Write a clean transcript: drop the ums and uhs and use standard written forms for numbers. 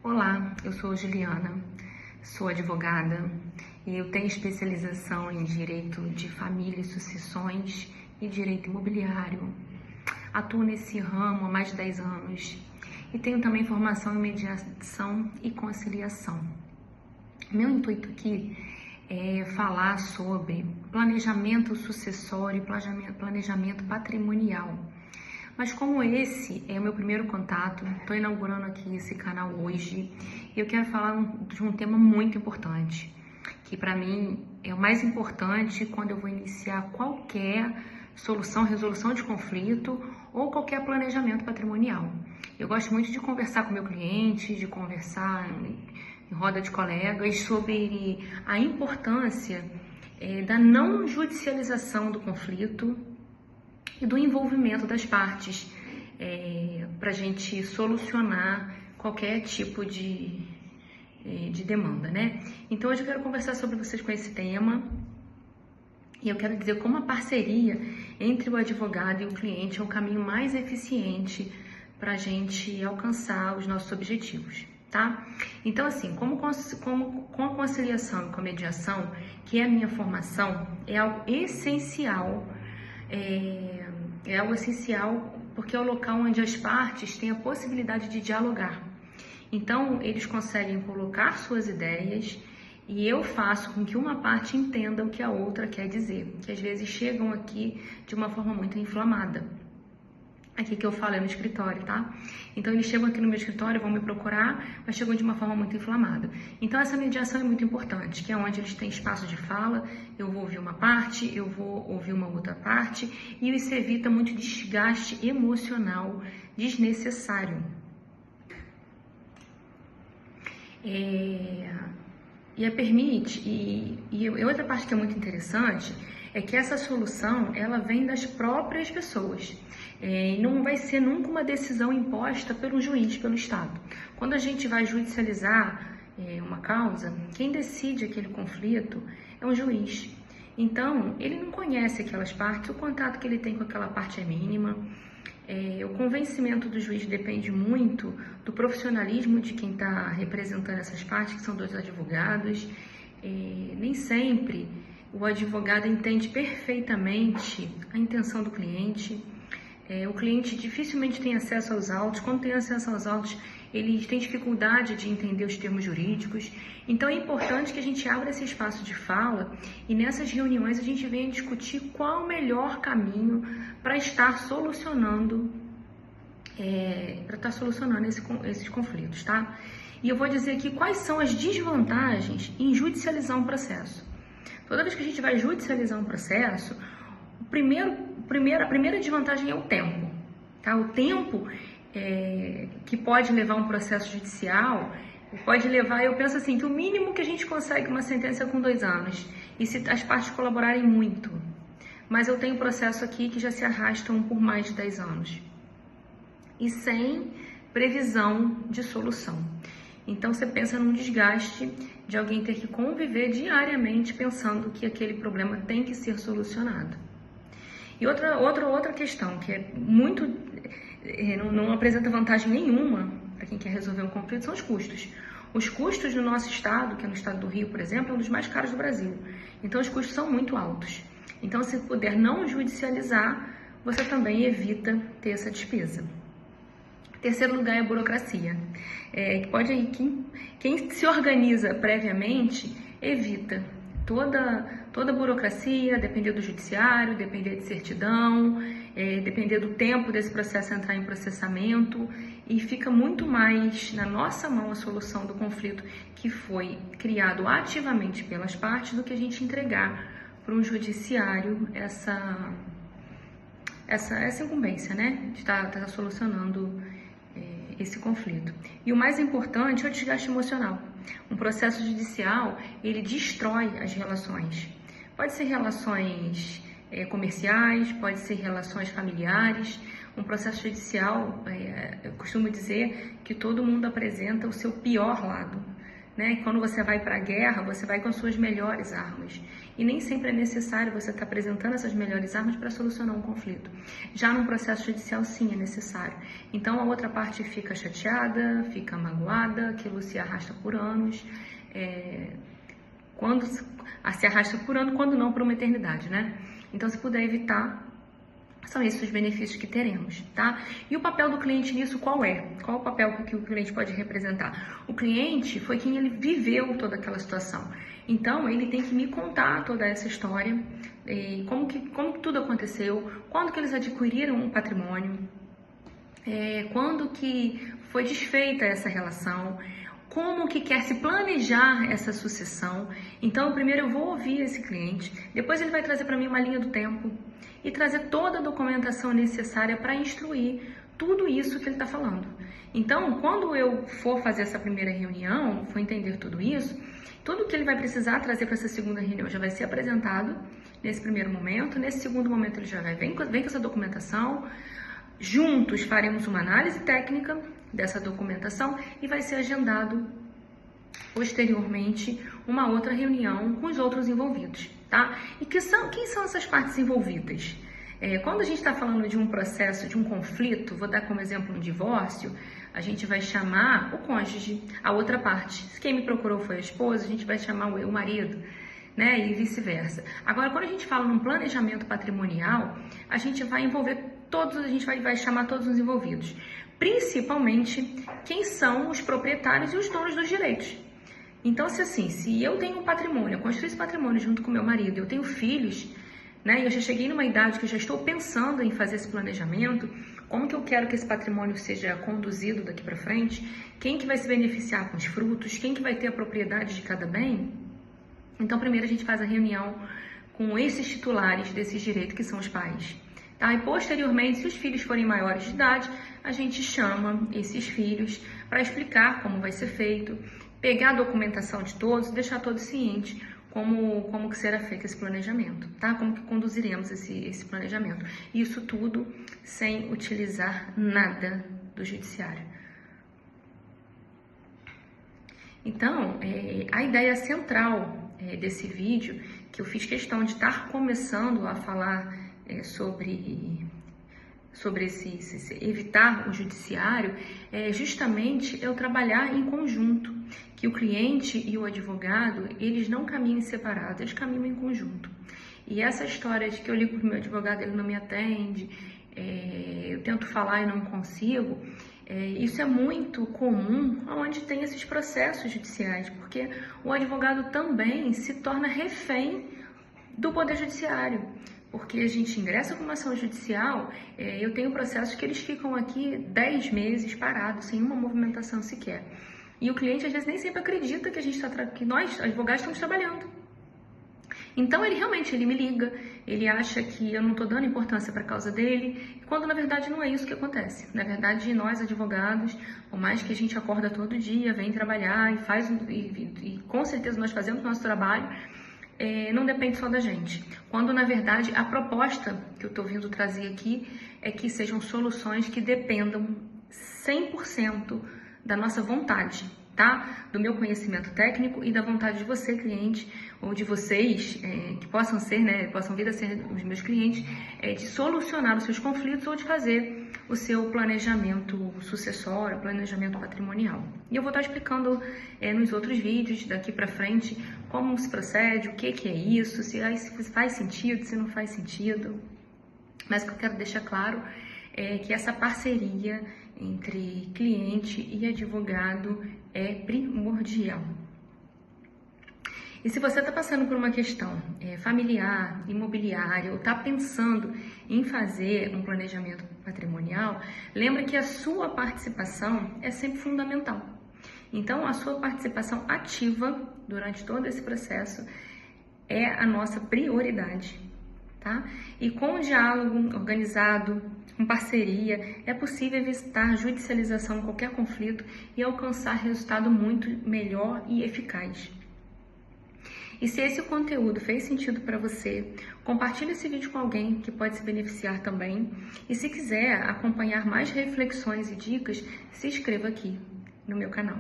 Olá, eu sou Juliana, sou advogada e eu tenho especialização em direito de família e sucessões e direito imobiliário. Atuo nesse ramo há mais de 10 anos e tenho também formação em mediação e conciliação. Meu intuito aqui é falar sobre planejamento sucessório e planejamento patrimonial. Mas como esse é o meu primeiro contato, estou inaugurando aqui esse canal hoje e eu quero falar de um tema muito importante, que para mim é o mais importante quando eu vou iniciar qualquer resolução de conflito ou qualquer planejamento patrimonial. Eu gosto muito de conversar com meu cliente, de conversar em roda de colegas sobre a importância da não judicialização do conflito e do envolvimento das partes para a gente solucionar qualquer tipo de demanda, né? Então hoje eu quero conversar sobre vocês com esse tema e eu quero dizer como a parceria entre o advogado e o cliente é o caminho mais eficiente para a gente alcançar os nossos objetivos, tá? Então assim, com a conciliação e com a mediação, que é a minha formação, é algo essencial. É algo essencial porque é o local onde as partes têm a possibilidade de dialogar. Então, eles conseguem colocar suas ideias e eu faço com que uma parte entenda o que a outra quer dizer, que às vezes chegam aqui de uma forma muito inflamada. Aqui que eu falo é no escritório, tá? Então, eles chegam aqui no meu escritório, vão me procurar, mas chegam de uma forma muito inflamada. Então, essa mediação é muito importante, que é onde eles têm espaço de fala, eu vou ouvir uma parte, eu vou ouvir uma outra parte, e isso evita muito desgaste emocional desnecessário. Outra parte que é muito interessante é que essa solução, ela vem das próprias pessoas. Não vai ser nunca uma decisão imposta pelo juiz, pelo Estado. Quando a gente vai judicializar uma causa, quem decide aquele conflito é um juiz. Então, ele não conhece aquelas partes, o contato que ele tem com aquela parte é mínima. O convencimento do juiz depende muito do profissionalismo de quem está representando essas partes, que são dois advogados. Nem sempre o advogado entende perfeitamente a intenção do cliente. O cliente dificilmente tem acesso aos autos. Quando tem acesso aos autos, ele tem dificuldade de entender os termos jurídicos. Então é importante que a gente abra esse espaço de fala e nessas reuniões a gente venha discutir qual o melhor caminho para estar solucionando esses conflitos, tá? E eu vou dizer aqui quais são as desvantagens em judicializar um processo. Toda vez que a gente vai judicializar um processo, a primeira desvantagem é o tempo, tá? O tempo que pode levar um processo judicial pode levar, eu penso assim, que o mínimo que a gente consegue uma sentença é com 2 anos, e se as partes colaborarem muito. Mas eu tenho processo aqui que já se arrastam por mais de 10 anos, e sem previsão de solução. Então você pensa num desgaste de alguém ter que conviver diariamente pensando que aquele problema tem que ser solucionado. E outra questão que é muito, não apresenta vantagem nenhuma para quem quer resolver um conflito são os custos. Os custos no nosso estado, que é no estado do Rio, por exemplo, é um dos mais caros do Brasil. Então os custos são muito altos. Então se puder não judicializar, você também evita ter essa despesa. Terceiro lugar é a burocracia. Quem se organiza previamente evita toda a burocracia, depender do judiciário, depender de certidão, depender do tempo desse processo entrar em processamento, e fica muito mais na nossa mão a solução do conflito que foi criado ativamente pelas partes do que a gente entregar para um judiciário essa incumbência, né, de estar solucionando esse conflito. E o mais importante é o desgaste emocional. Um processo judicial, ele destrói as relações. Pode ser relações comerciais, pode ser relações familiares. Um processo judicial, eu costumo dizer que todo mundo apresenta o seu pior lado. né? Quando você vai para a guerra, você vai com as suas melhores armas. E nem sempre é necessário você estar apresentando essas melhores armas para solucionar um conflito. Já num processo judicial, sim, é necessário. Então, a outra parte fica chateada, fica magoada, aquilo se arrasta por anos. Quando se arrasta por ano, quando não por uma eternidade, né? Então, se puder evitar, são esses os benefícios que teremos, tá? E o papel do cliente nisso qual é? Qual é o papel que o cliente pode representar? O cliente foi quem ele viveu toda aquela situação. Então, ele tem que me contar toda essa história, como que tudo aconteceu, quando que eles adquiriram um patrimônio, quando que foi desfeita essa relação, como que quer se planejar essa sucessão. Então, primeiro eu vou ouvir esse cliente, depois ele vai trazer para mim uma linha do tempo e trazer toda a documentação necessária para instruir tudo isso que ele está falando. Então, quando eu for fazer essa primeira reunião, for entender tudo isso, tudo que ele vai precisar trazer para essa segunda reunião já vai ser apresentado nesse primeiro momento. Nesse segundo momento ele já vem com essa documentação. Juntos faremos uma análise técnica dessa documentação e vai ser agendado posteriormente uma outra reunião com os outros envolvidos, tá? E quem são essas partes envolvidas? Quando a gente está falando de um processo, de um conflito, vou dar como exemplo um divórcio, a gente vai chamar o cônjuge, a outra parte. Se quem me procurou foi a esposa, a gente vai chamar o marido, né? E vice-versa. Agora, quando a gente fala num planejamento patrimonial, a gente vai envolver todos, a gente vai chamar todos os envolvidos. Principalmente quem são os proprietários e os donos dos direitos. Então, se eu tenho um patrimônio, eu construí esse patrimônio junto com meu marido, eu tenho filhos, né? E eu já cheguei numa idade que eu já estou pensando em fazer esse planejamento, como que eu quero que esse patrimônio seja conduzido daqui para frente, quem que vai se beneficiar com os frutos, quem que vai ter a propriedade de cada bem. Então, primeiro a gente faz a reunião com esses titulares desses direitos, que são os pais. Tá? E posteriormente, se os filhos forem maiores de idade, a gente chama esses filhos para explicar como vai ser feito, pegar a documentação de todos, deixar todos cientes como que será feito esse planejamento, tá? Como que conduziremos esse planejamento. Isso tudo sem utilizar nada do judiciário. Então, a ideia central desse vídeo, que eu fiz questão de estar começando a falar sobre evitar o judiciário, é justamente eu trabalhar em conjunto, que o cliente e o advogado, eles não caminhem separados, eles caminham em conjunto. E essa história de que eu ligo para o meu advogado, ele não me atende, eu tento falar e não consigo, isso é muito comum onde tem esses processos judiciais, porque o advogado também se torna refém do Poder Judiciário. Porque a gente ingressa com uma ação judicial, eu tenho processos que eles ficam aqui 10 meses parados, sem uma movimentação sequer. E o cliente às vezes nem sempre acredita que nós, advogados, estamos trabalhando. Então ele me liga, ele acha que eu não estou dando importância para a causa dele, quando na verdade não é isso que acontece. Na verdade, nós advogados, por mais que a gente acorda todo dia, vem trabalhar e com certeza nós fazemos nosso trabalho, não depende só da gente. Quando, na verdade, a proposta que eu estou vindo trazer aqui é que sejam soluções que dependam 100% da nossa vontade, tá? Do meu conhecimento técnico e da vontade de você, cliente, ou de vocês, que possam vir a ser os meus clientes, de solucionar os seus conflitos ou de fazer o seu planejamento sucessório, planejamento patrimonial. E eu vou estar explicando nos outros vídeos daqui para frente como se procede, o que é isso, se faz sentido, se não faz sentido. Mas o que eu quero deixar claro é que essa parceria entre cliente e advogado é primordial. E se você está passando por uma questão familiar, imobiliária, ou está pensando em fazer um planejamento patrimonial, lembra que a sua participação é sempre fundamental. Então, a sua participação ativa durante todo esse processo é a nossa prioridade, tá? E com o diálogo organizado, com parceria, é possível evitar judicialização em qualquer conflito e alcançar resultado muito melhor e eficaz. E se esse conteúdo fez sentido para você, compartilhe esse vídeo com alguém que pode se beneficiar também. E se quiser acompanhar mais reflexões e dicas, se inscreva aqui no meu canal.